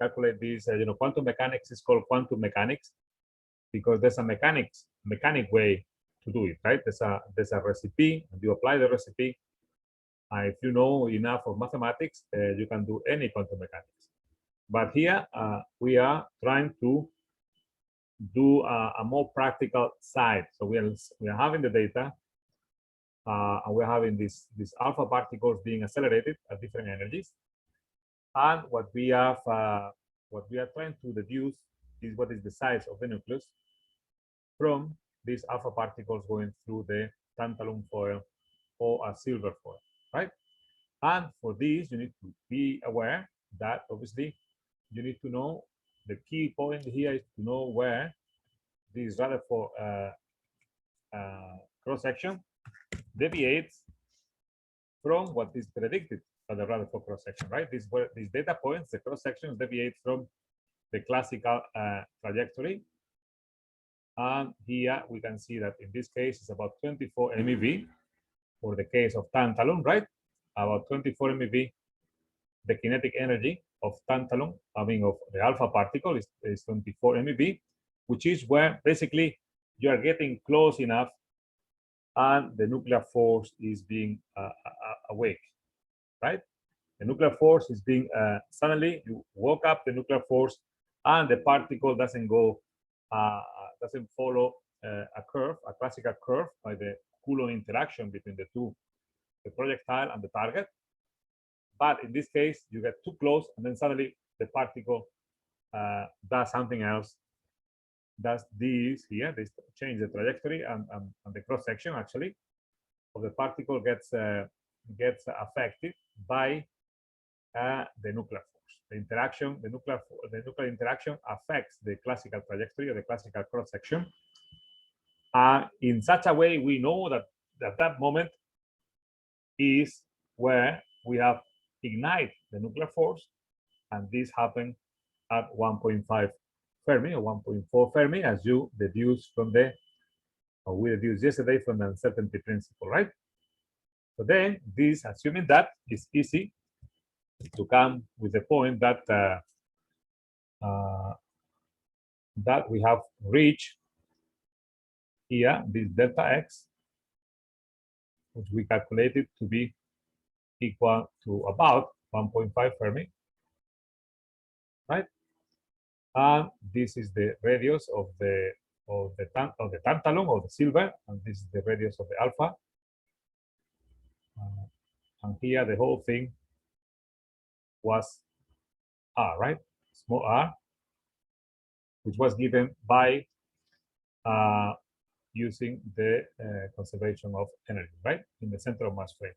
calculate this. Quantum mechanics is called quantum mechanics because there's a mechanic way to do it, right? There's a recipe, and you apply the recipe. If you know enough of mathematics, you can do any quantum mechanics. But here we are trying to do a more practical side. So we are having the data, and we're having these alpha particles being accelerated at different energies. And what we are trying to deduce is what is the size of the nucleus from these alpha particles going through the tantalum foil or a silver foil, right? And for this, you need to be aware that obviously you need to know the key point here is to know where this Rutherford cross section deviates from what is predicted by the Rutherford cross section, right? These data points, the cross sections deviate from the classical trajectory. And here we can see that in this case it's about 24 MeV for the case of tantalum, right? About 24 MeV. The kinetic energy of tantalum, of the alpha particle, is 24 MeV, which is where basically you are getting close enough and the nuclear force is being awake, right? The nuclear force is being, suddenly you woke up the nuclear force and the particle doesn't follow a curve, a classical curve by the Coulomb interaction between the projectile and the target. But in this case, you get too close, and then suddenly the particle does something else. Does this here? This change the trajectory, and the cross section actually of the particle gets affected by the nuclear force. The nuclear interaction affects the classical trajectory or the classical cross section. In such a way, we know that that moment is where we have ignite the nuclear force, and this happened at 1.5 Fermi or 1.4 Fermi, as you deduced from we deduced yesterday from the uncertainty principle, right? So then, this, assuming that, is easy to come with the point that that we have reached here, this delta x, which we calculated to be equal to about 1.5 Fermi, right? And this is the radius of the tantalum, or the silver, and this is the radius of the alpha. And here the whole thing was r, right? Small r, which was given by using the conservation of energy, right, in the center of mass frame.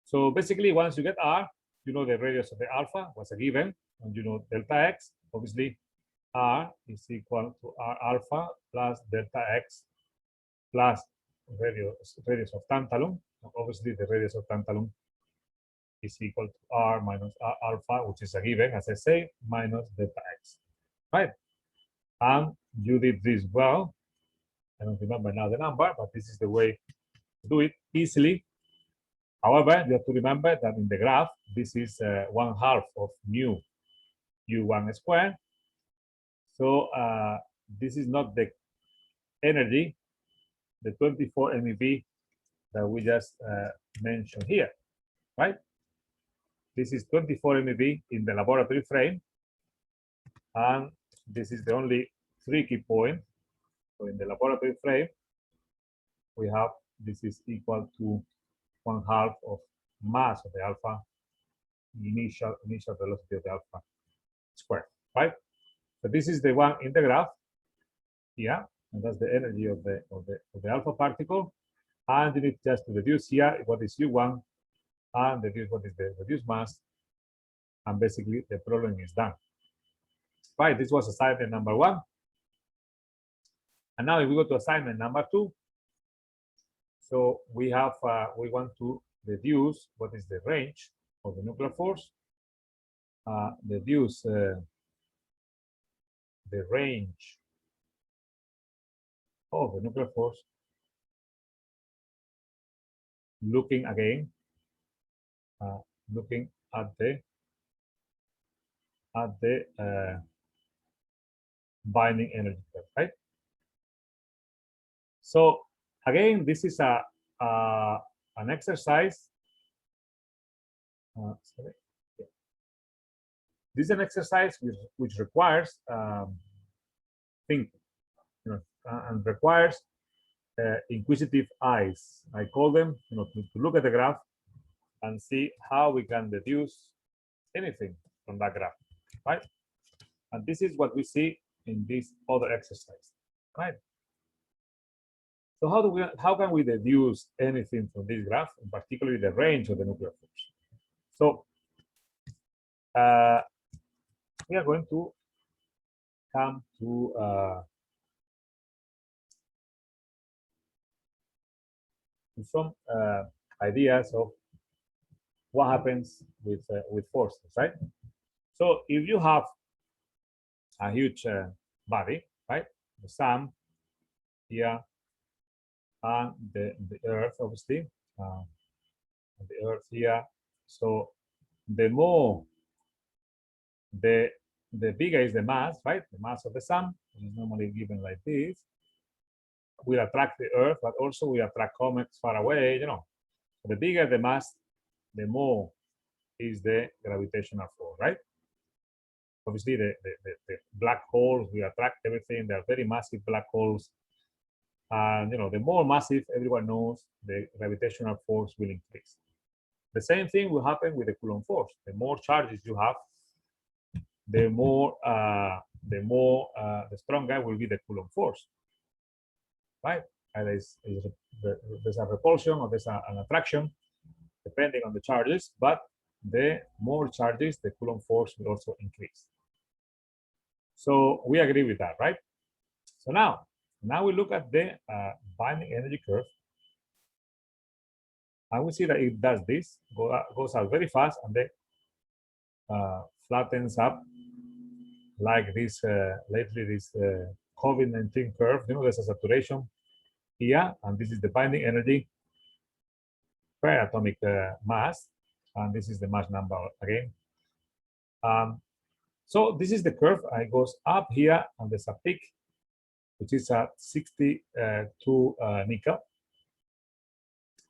So basically, once you get r, you know the radius of the alpha was a given, and you know delta x. Obviously, r is equal to r alpha plus delta x plus radius of tantalum. Obviously, the radius of tantalum is equal to r minus r alpha, which is a given, as I say, minus delta x, right? And you did this well. I don't remember now the number, but this is the way to do it easily. However, you have to remember that in the graph, this is 1/2 of mu u1 squared. So this is not the energy, the 24 MeV that we just mentioned here, right? This is 24 MeV in the laboratory frame, and this is the only tricky point. So in the laboratory frame, we have this is equal to 1/2 of mass of the alpha, initial velocity of the alpha squared, right? So this is the one in the graph here, and that's the energy of the alpha particle. And you need just to reduce here what is u1 and reduce what is the reduced mass, and basically the problem is done. Right, this was assignment number 1. And now if we go to assignment number 2, so we have we want to reduce what is the range of the nuclear force, reduce the range of the nuclear force, looking again, looking at the at the binding energy curve, right? So again, this is an exercise. Sorry. Yeah. This is an exercise which requires thinking, and requires inquisitive eyes. I call them, to look at the graph and see how we can deduce anything from that graph, right? And this is what we see in this other exercise, right? So how can we deduce anything from this graph, and particularly the range of the nuclear force? So we are going to come to some ideas of what happens with forces, right? So if you have a huge body, right, the sun here and the Earth, obviously, the Earth here. So the more the bigger is the mass, right? The mass of the sun, which is normally given like this, will attract the Earth, but also we attract comets far away, The bigger the mass, the more is the gravitational force, right? Obviously, the black holes, we attract everything. They are very massive black holes. And, the more massive, everyone knows, the gravitational force will increase. The same thing will happen with the Coulomb force. The more charges you have, the stronger will be the Coulomb force, right? And there's a repulsion or there's an attraction depending on the charges, but the more charges, the Coulomb force will also increase. So we agree with that, right? So now we look at the binding energy curve, and we see that it does this, goes out very fast, and then flattens up like this, lately this COVID-19 curve. There's a saturation here, and this is the binding energy per atomic mass, and this is the mass number again. So this is the curve. It goes up here, and there's a peak, which is at 62 nickel.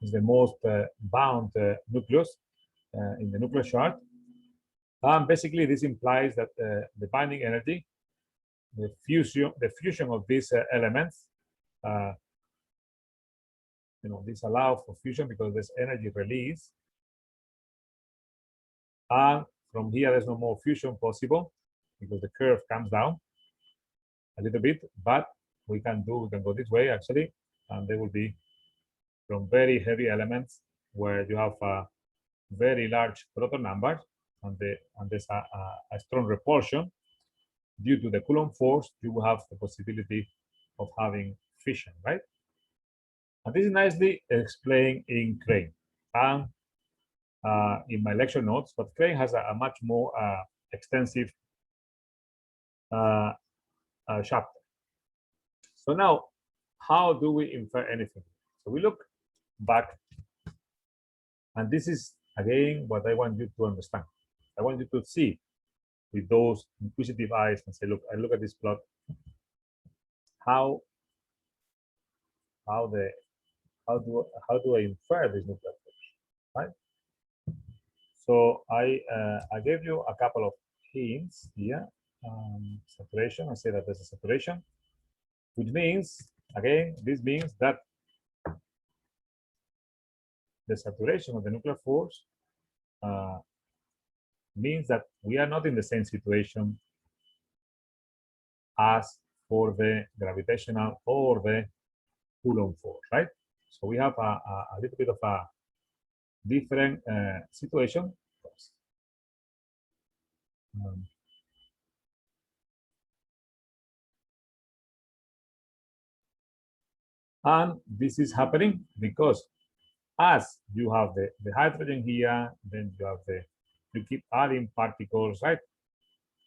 It's the most bound nucleus in the nuclear chart. Basically, this implies that the binding energy, the fusion of these elements, this allows for fusion because there's energy release. And from here, there's no more fusion possible because the curve comes down a little bit, but we can go this way actually, and there will be from very heavy elements where you have a very large proton number, and there's a strong repulsion. Due to the Coulomb force, you will have the possibility of having fission, right? And this is nicely explained in Crane and in my lecture notes, but Crane has a much more extensive chapter. So now, how do we infer anything? So we look back, and this is again what I want you to understand. I want you to see with those inquisitive eyes and say, look, I look at this plot, how do I infer this nuclear force, right? So I gave you a couple of hints here. Saturation, I say that there's a saturation, which means, again, this means that the saturation of the nuclear force means that we are not in the same situation as for the gravitational or the Coulomb force, right? So we have a little bit of a different situation. And this is happening because as you have the hydrogen here, then you keep adding particles, right?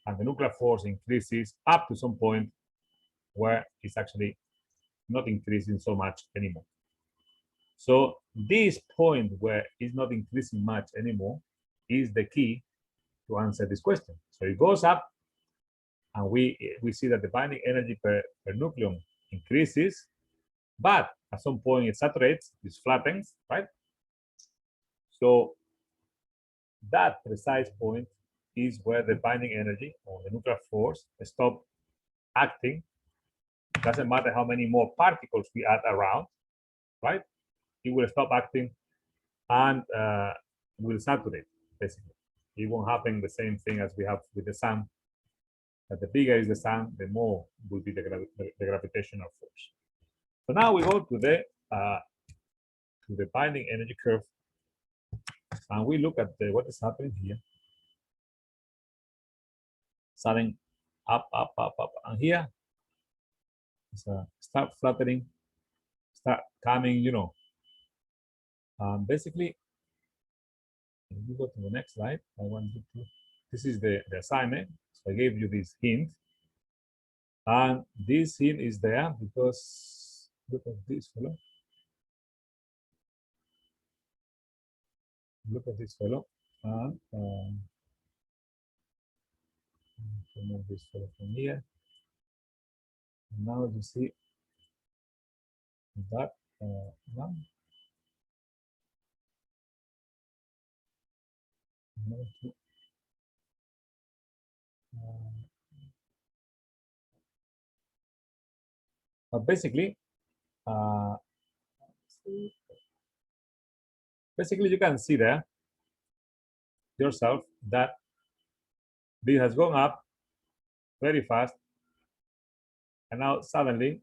And the nuclear force increases up to some point where it's actually not increasing so much anymore. So this point where it's not increasing much anymore is the key to answer this question. So it goes up, and we see that the binding energy per nucleon increases, but at some point it saturates, it flattens, right? So that precise point is where the binding energy or the nuclear force stop acting. It doesn't matter how many more particles we add around, right? It will stop acting and will saturate, basically. It won't happen the same thing as we have with the sun, that the bigger is the sun, the more will be the gravitational force. So now we go to the binding energy curve, and we look at what is happening here. Starting up, up, up, up, and here start flattening, start coming, you know. Basically, if you go to the next slide, I want you to. This is the assignment. So I gave you this hint, and this hint is there because look at this fellow. Look at this fellow, and remove this fellow from here. And now you see that now. But basically, you can see there yourself that this has gone up very fast, and now suddenly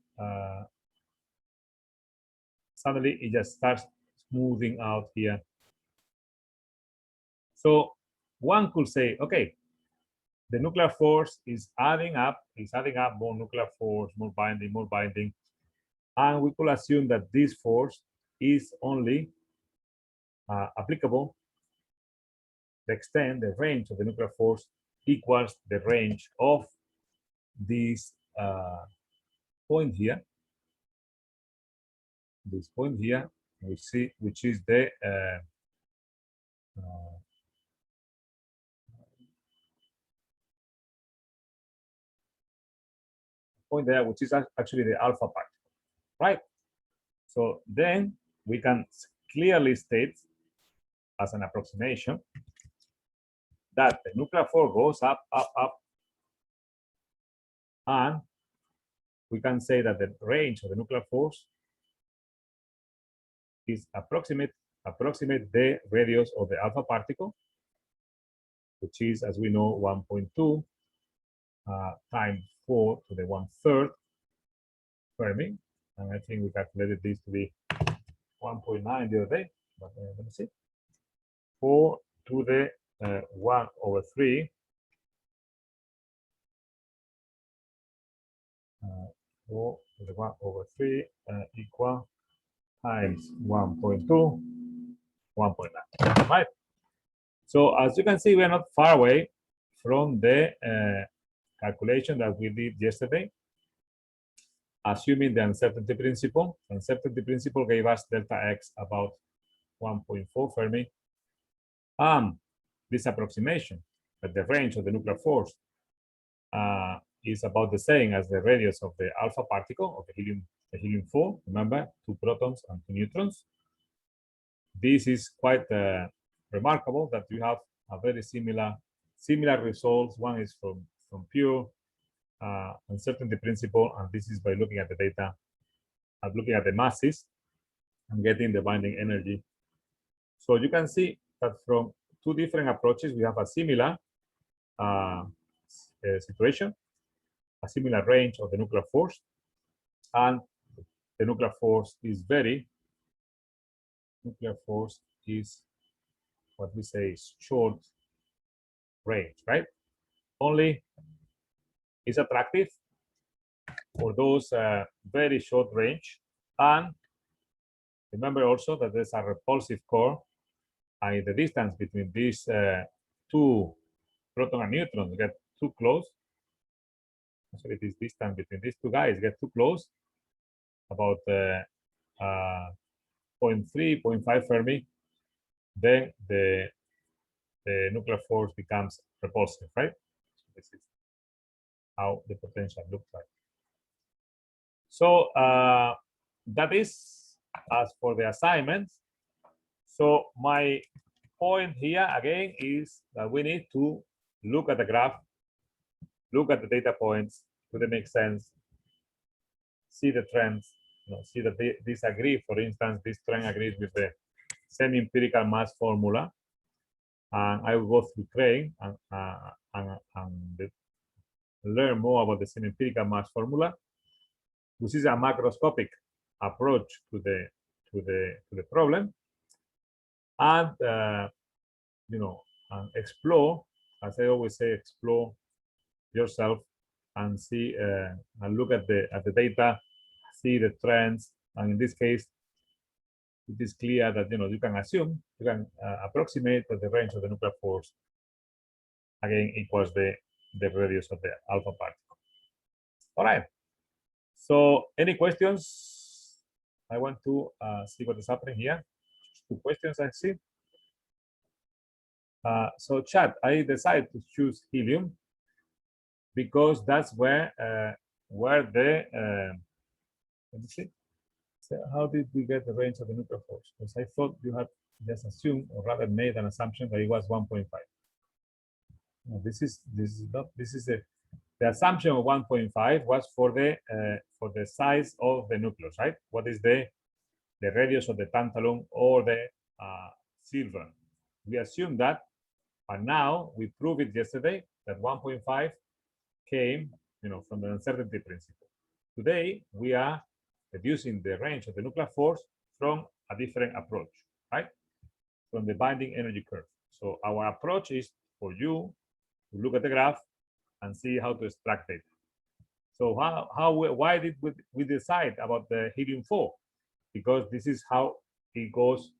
it just starts smoothing out here. So one could say, okay, the nuclear force is adding up, more nuclear force, more binding, and we could assume that this force is only applicable, the extent, the range of the nuclear force equals the range of this point here, which is the point there, which is actually the alpha particle, right? So then we can clearly state as an approximation that the nuclear force goes up, up, up, and we can say that the range of the nuclear force is approximate the radius of the alpha particle, which is, as we know, 1.2 times 4 to the 1/3 Fermi, and I think we calculated this to be 1.9 the other day, but let me see, 4 to the 1/3, 4 to the 1/3 equal times 1.2, 1.9, right? So as you can see, we are not far away from the calculation that we did yesterday, assuming the uncertainty principle. The uncertainty principle gave us delta X about 1.4 Fermi. This approximation that the range of the nuclear force is about the same as the radius of the alpha particle of the helium-4. Remember, 2 protons and 2 neutrons. This is quite remarkable that you have a very similar results. One is from pure uncertainty principle, and this is by looking at the data, and looking at the masses and getting the binding energy. So you can see that from 2 different approaches, we have a similar situation, a similar range of the nuclear force, and the nuclear force is what we say is short range, right? Only is attractive for those very short range. And remember also that there's a repulsive core, and the distance between these 2 proton and neutrons get too close. Actually, this distance between these 2 guys get too close, about 0.3, 0.5 Fermi, then the nuclear force becomes repulsive, right? So this is how the potential looks like. So that is as for the assignments. So my point here again is that we need to look at the graph, look at the data points, do they make sense, see the trends, see that they disagree. For instance, this trend agrees with the semi-empirical mass formula. And I will go through train and learn more about the semi-empirical mass formula, which is a macroscopic approach to the problem, and and explore, as I always say, explore yourself and see and look at the data, see the trends, and in this case, it is clear that you can assume, you can approximate that the range of the nuclear force again equals the radius of the alpha particle. All right. So, any questions? I want to see what is happening here. 2 questions I see. So, chat, I decided to choose helium because that's where the let me see. So how did we get the range of the nuclear force? Because I thought you had just assumed, or rather made an assumption that it was 1.5. No, this is the assumption of 1.5 was for the size of the nucleus, right? What is the radius of the tantalum or the silver? We assume that, and now we proved it yesterday that 1.5 came, from the uncertainty principle. Today we are reducing the range of the nuclear force from a different approach, right? From the binding energy curve. So our approach is for you to look at the graph and see how to extract it. So why did we decide about the helium-4? Because this is how it goes.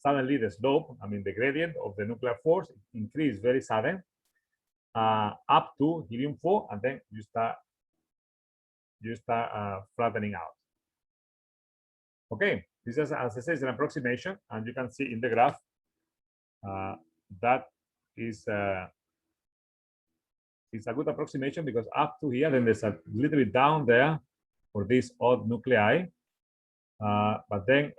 Suddenly the slope, the gradient of the nuclear force increased very sudden up to helium-4, and then you start flattening out. Okay, this is, as I said, an approximation, and you can see in the graph that is it's a good approximation because up to here, then there's a little bit down there for this odd nuclei, but then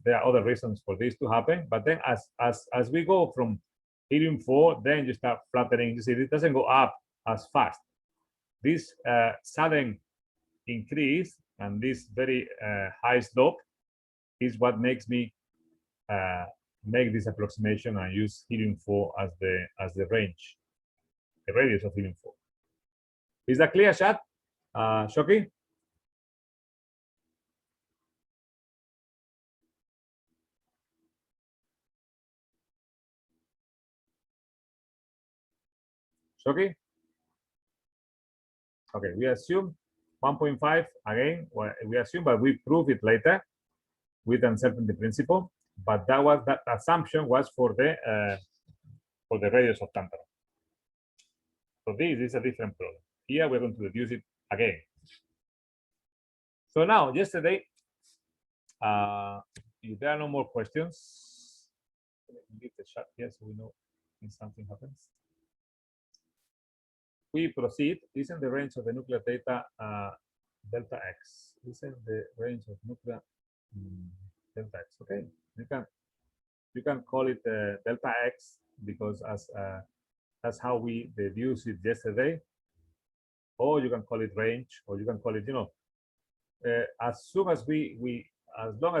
there are other reasons for this to happen. But then as we go from helium-4, then you start flattening. You see, it doesn't go up as fast. This sudden increase and this very high slope is what makes me make this approximation and use helium-4 as the range, the radius of helium-4. Is that clear, chat? Shoki? Shoki? Okay, we assume 1.5 again. Well, we assume, but we prove it later with uncertainty principle. But that assumption was for the radius of tantalum. So this is a different problem. Here we're going to reduce it again. So now, yesterday, if there are no more questions, leave the chat here so we know if something happens. We proceed. Isn't the range of the nuclear data delta x? Isn't the range of nuclear delta x? Okay, you can call it delta x because that's how we deduced it yesterday, or you can call it range, or you can call it as long as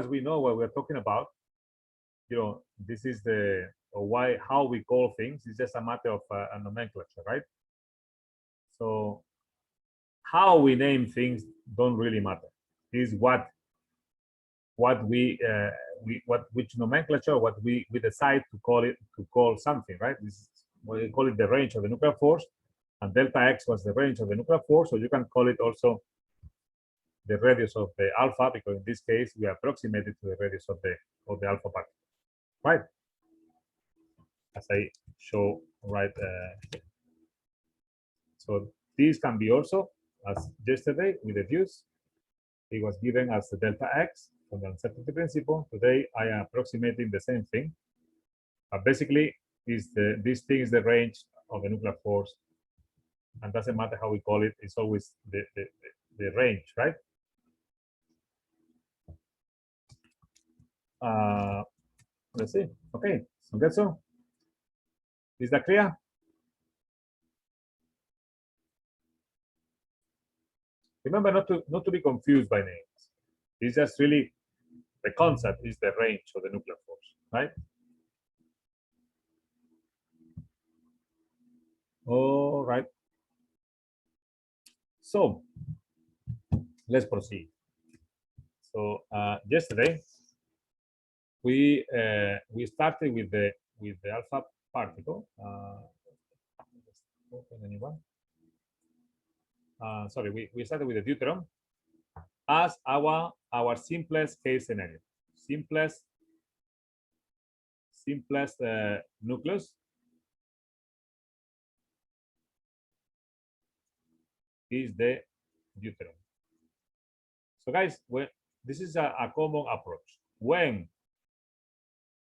we know what we're talking about, this is how we call things. It's just a matter of a nomenclature, right? So how we name things don't really matter. Is which nomenclature, what we decide to call something, right? This is what we call it, the range of the nuclear force, and delta x was the range of the nuclear force. So you can call it also the radius of the alpha, because in this case we approximated to the radius of the alpha particle, right? As I show right here. So this can be also, as yesterday we deduced, it was given as the delta x from the uncertainty principle. Today I am approximating the same thing. Basically, this thing is the range of the nuclear force, and doesn't matter how we call it, it's always the range, right? Let's see. Okay, so that's all. Is that clear? Remember not to be confused by names. It's just really the concept is the range of the nuclear force, right? All right. So let's proceed. So yesterday we started with the alpha particle. Open anyone? Sorry, we started with the deuteron as our simplest case scenario, simplest nucleus is the deuteron. So guys, this is a common approach. When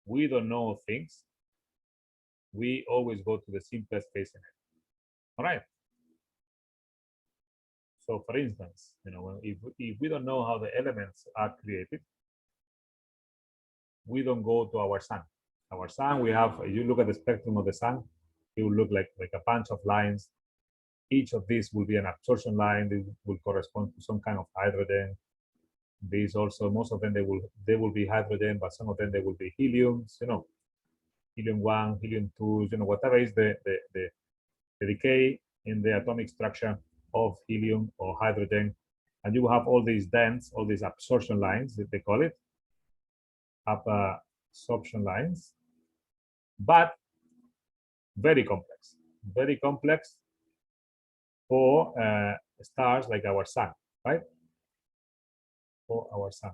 we don't know things, we always go to the simplest case scenario. All right. So for instance, if we don't know how the elements are created, we don't go to our sun. Our sun, we have, you look at the spectrum of the sun, it will look like a bunch of lines. Each of these will be an absorption line. This will correspond to some kind of hydrogen. These also, most of them, they will be hydrogen, but some of them, they will be heliums, helium 1, helium 2, whatever is the decay in the atomic structure of helium or hydrogen. And you will have all these dents, all these absorption lines, that they call it, absorption lines, but very complex for stars like our sun, right? For our sun.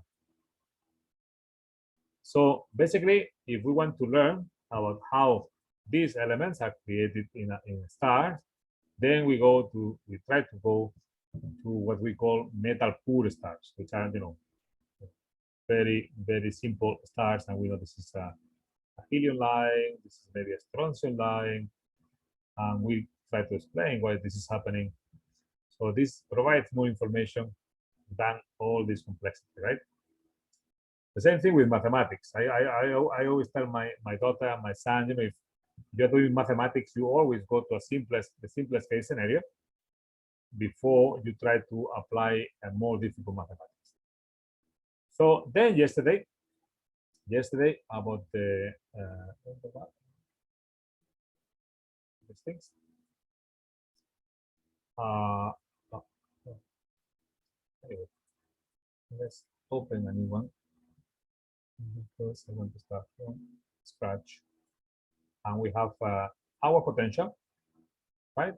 So basically, if we want to learn about how these elements are created in stars, then we try to go to what we call metal poor stars, which are very simple stars, and we know this is a helium line, this is maybe a strontium line, and we try to explain why this is happening. So this provides more information than all this complexity, right? The same thing with mathematics. I always tell my daughter and my son, if you're doing mathematics, you always go to the simplest case scenario before you try to apply a more difficult mathematics. So then yesterday about the these things. Anyway, let's open a new one because I want to start from scratch. And we have our potential, right?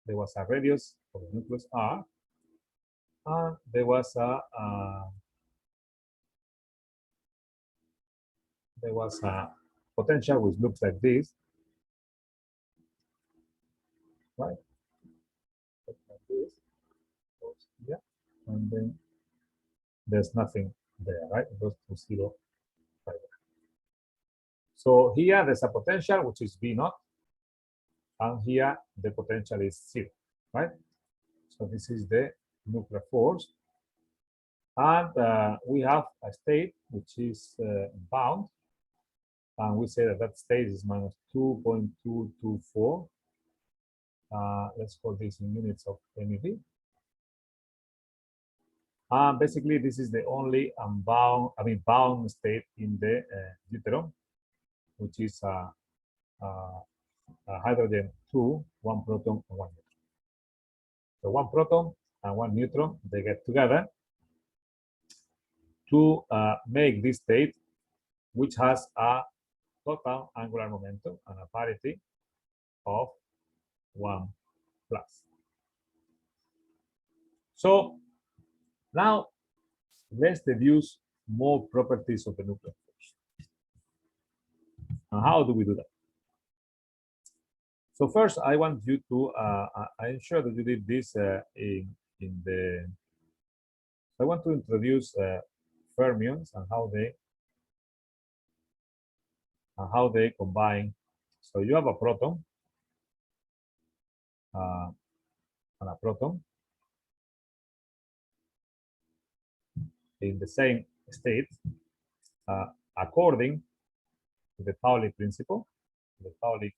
There was a radius of the nucleus R, and there was a potential which looks like this, right? Like this, yeah, and then there's nothing there, right? It goes to 0 right there. So here there's a potential which is V naught, and here the potential is 0, right? So this is the nuclear force, and we have a state which is bound, and we say that state is minus 2.224. Let's call this in units of MeV. Basically, this is the only bound state in the deuteron, which is hydrogen 2, 1 proton, and 1 neutron. So 1 proton and 1 neutron, they get together to make this state, which has a total angular momentum and a parity of 1 plus. So now let's deduce more properties of the nuclear force. And how do we do that? So first, I want you to, I'm sure that you did this in the, I want to introduce fermions and how they combine. So you have a proton, and a proton in the same state according to the Pauli principle, the Pauli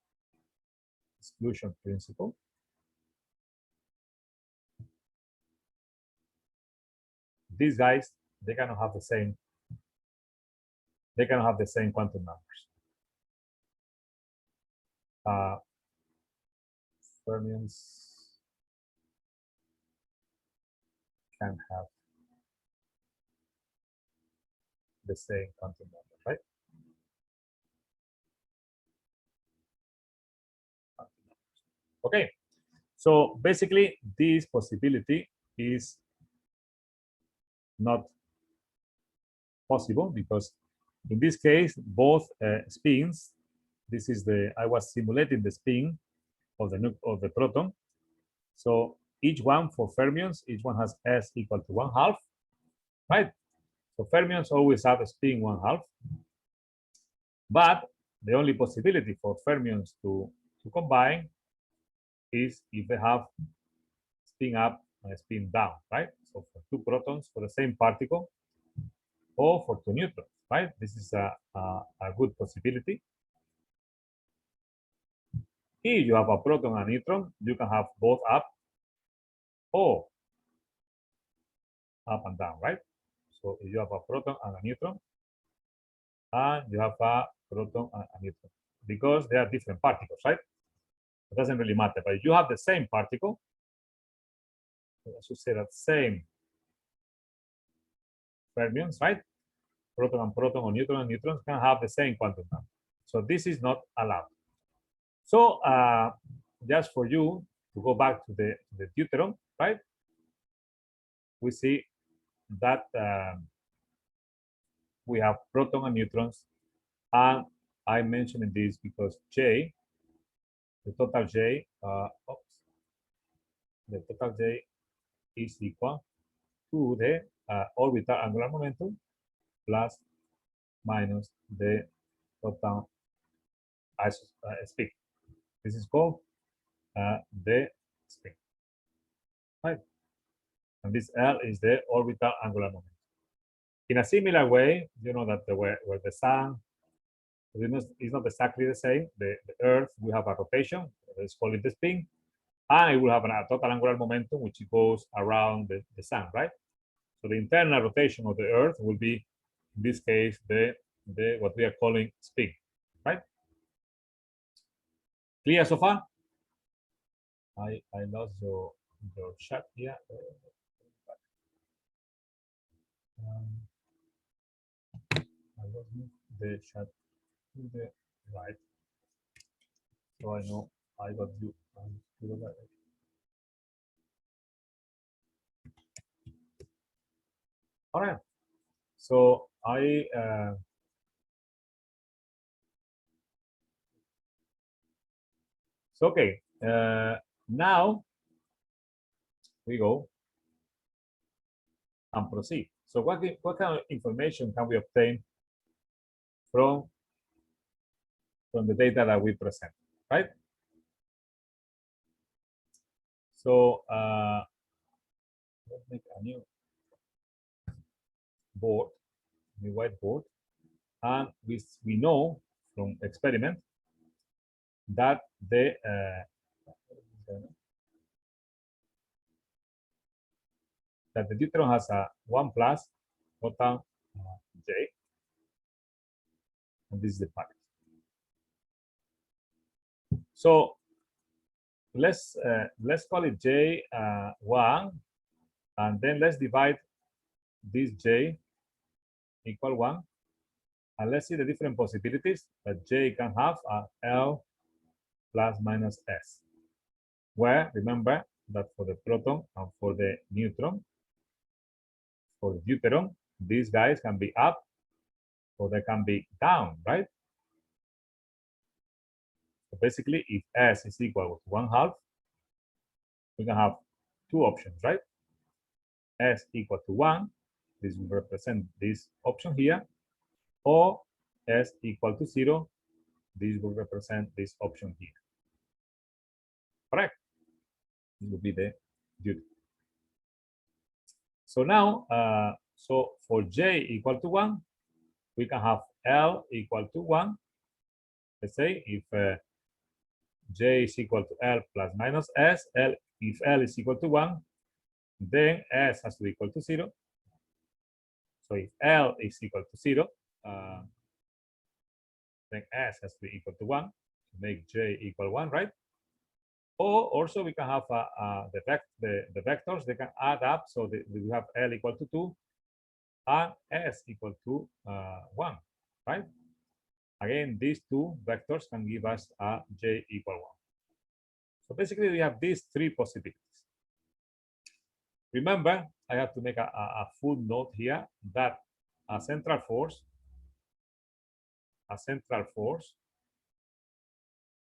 exclusion principle. These guys, they cannot have the same quantum numbers. Fermions can have the same quantum number, right? Okay, so basically this possibility is not possible because in this case both spins, this is I was simulating the spin of the proton. So each one for fermions, each one has s equal to 1/2, right? So fermions always have a spin 1/2, but the only possibility for fermions to combine is if they have spin up and spin down, right? So for two protons for the same particle, or for two neutrons, right? This is a good possibility. If you have a proton and a neutron, you can have both up or up and down, right? So if you have a proton and a neutron, and you have a proton and a neutron, because they are different particles, right? It doesn't really matter. But if you have the same particle, I should say that same fermions, right? Proton and proton, or neutron and neutrons can have the same quantum number. So this is not allowed. So just for you to go back to the Deuteron, right? We see that we have proton and neutrons, and I mentioned this because J, the total J, the total J is equal to the orbital angular momentum plus minus the total spin. This is called the spin, right? And this L is the orbital angular momentum. In a similar way, you know that where the sun is not exactly the same. The Earth will have a rotation, let's call it the spin, and it will have a total angular momentum which goes around the sun, right? So the internal rotation of the Earth will be, in this case, the what we are calling spin, right? Clear so far? I lost your chat here. I lost the chat to the right, so I know I got you to the right. All right. So so okay. Now we go and proceed. So what kind of information can we obtain from the data that we present, right? So let's make a new board, new whiteboard, and we know from experiment that the deuteron has a 1 plus total J, and this is the packet. So let's call it J1, and then let's divide this J equal 1, and let's see the different possibilities that J can have L plus minus S, where remember that for the proton and for the neutron, for the deuteron, these guys can be up or they can be down, right? So basically, if S is equal to 1/2, we can have two options, right? S equal to 1, this will represent this option here, or S equal to 0, this will represent this option here. Correct? This will be the duty. So now, so for j equal to 1, we can have L equal to 1. Let's say if j is equal to L plus minus S, if L is equal to 1, then S has to be equal to 0. So if L is equal to 0, then S has to be equal to 1 to make j equal 1, right? Or also we can have the vectors, they can add up, so we have L equal to 2 and S equal to 1, right? Again, these two vectors can give us a j equal 1. So basically we have these three possibilities. Remember, I have to make a full note here that a central force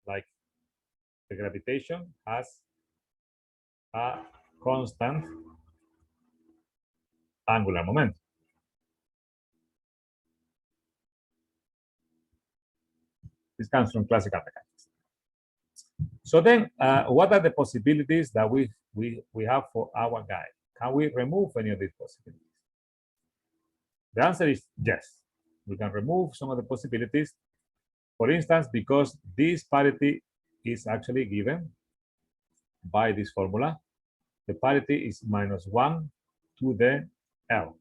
like the gravitation has a constant angular momentum. This comes from classical mechanics. So then, what are the possibilities that we have for our guy? Can we remove any of these possibilities? The answer is yes. We can remove some of the possibilities. For instance, because this parity is actually given by this formula, the parity is -1 to the L.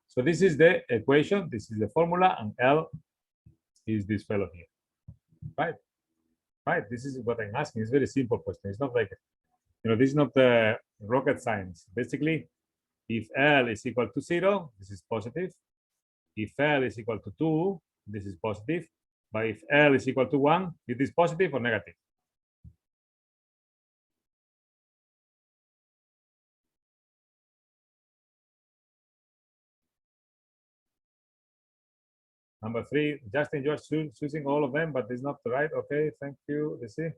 So this is the equation, this is the formula, and L is this fellow here, right? Right, this is what I'm asking. It's a very simple question. It's not like, this is not rocket science. Basically, if L is equal to 0, this is positive. If L is equal to 2, this is positive. But if L is equal to 1, it is positive or negative? Number 3, Justin, you're choosing all of them, but it's not right. Okay, thank you. Let's see.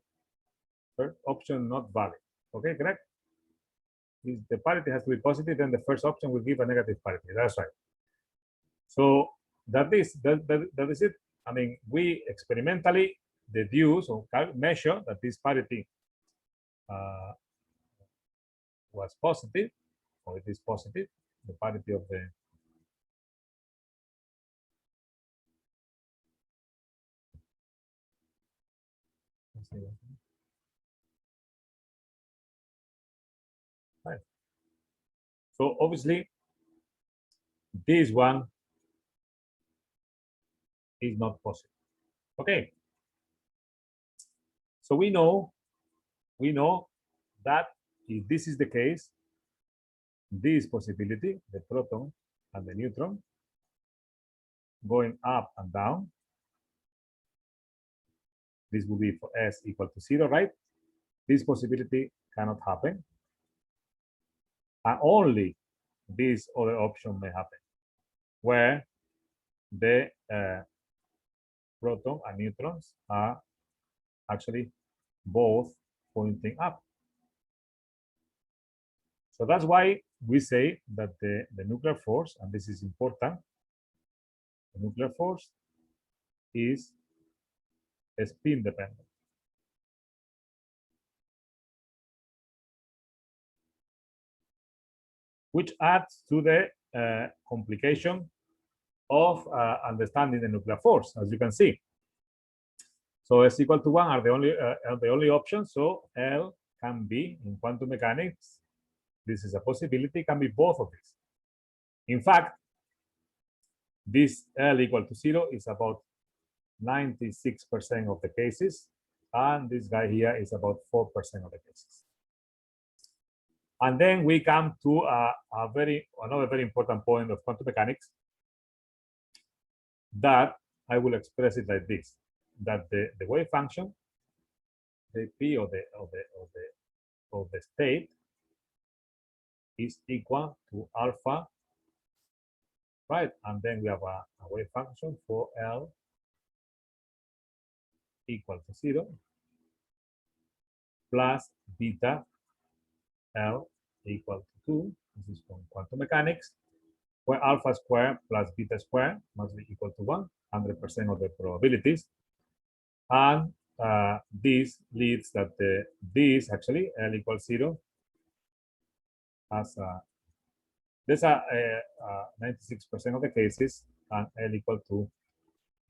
Third option not valid. Okay, correct? If the parity has to be positive, then the first option will give a negative parity. That's right. So that is it. I mean, we experimentally deduce or measure that this parity was positive, or it is positive, the parity of the right. So obviously, this one is not possible. Okay. So we know that if this is the case, this possibility, the proton and the neutron, going up and down, this will be for S equal to 0, right? This possibility cannot happen. And only this other option may happen, where the proton and neutrons are actually both pointing up. So that's why we say that the nuclear force, and this is important, the nuclear force is spin dependent. Which adds to the complication of understanding the nuclear force, as you can see. So S equal to 1 are the only options. So L can be, in quantum mechanics, this is a possibility, can be both of these. In fact, this L equal to 0 is about 96% of the cases, and this guy here is about 4% of the cases. And then we come to another very important point of quantum mechanics, that I will express it like this: that the wave function, the p of the state, is equal to alpha, right? And then we have a wave function for L equal to 0 plus beta L equal to 2. This is from quantum mechanics, where alpha squared plus beta squared must be equal to 1, 100% of the probabilities. And this leads that this actually L equals 0 has there's a 96% of the cases, and L equal 2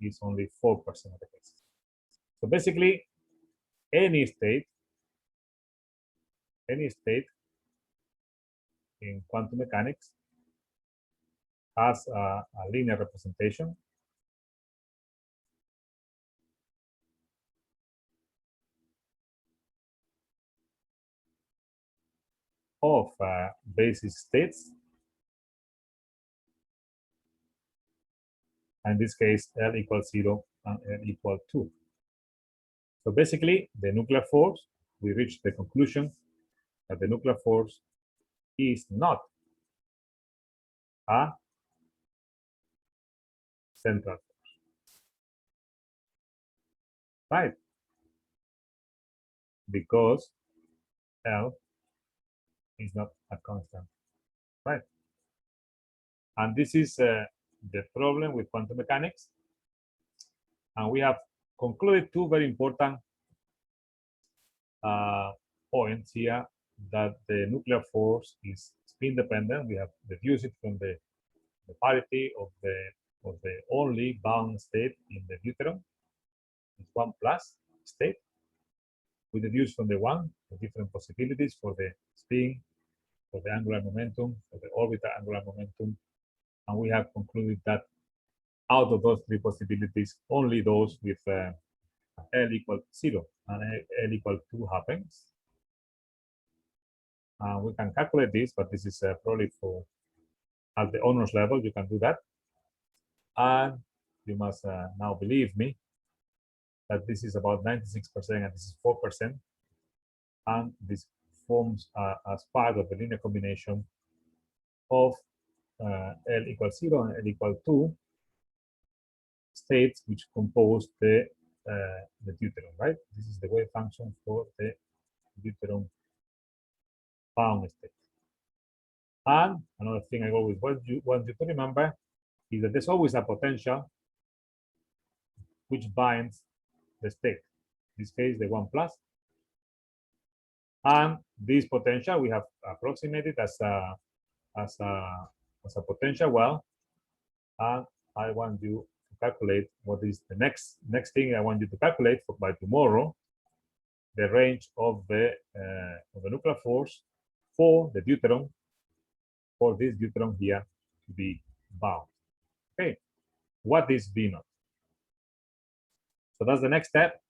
is only 4% of the cases. So basically, any state in quantum mechanics has a linear representation of basis states, and in this case L equals 0 and L equal 2. So basically, the nuclear force, we reach the conclusion that the nuclear force is not a central force, right? Because L is not a constant, right? And this is the problem with quantum mechanics. And we have concluded two very important points here, that the nuclear force is spin dependent. We have deduced it from the parity of the only bound state in the deuteron. It's 1 plus state. We deduce from the different possibilities for the spin, for the angular momentum, for the orbital angular momentum, and we have concluded that out of those three possibilities, only those with L equal 0 and L equal 2 happens. We can calculate this, but this is probably for at the honors level, you can do that. And you must now believe me that this is about 96% and this is 4%. And this forms as part of the linear combination of L equals 0 and L equal 2 states which compose the deuteron, right? This is the wave function for the deuteron bound state. And another thing I always want you to remember is that there's always a potential which binds the state. In this case, the 1 plus. And this potential we have approximated as a potential well. And I want you to calculate what is the next thing I want you to calculate by tomorrow, the range of the nuclear force for the deuteron, for this deuteron here to be bound. Okay, what is V0? So that's the next step.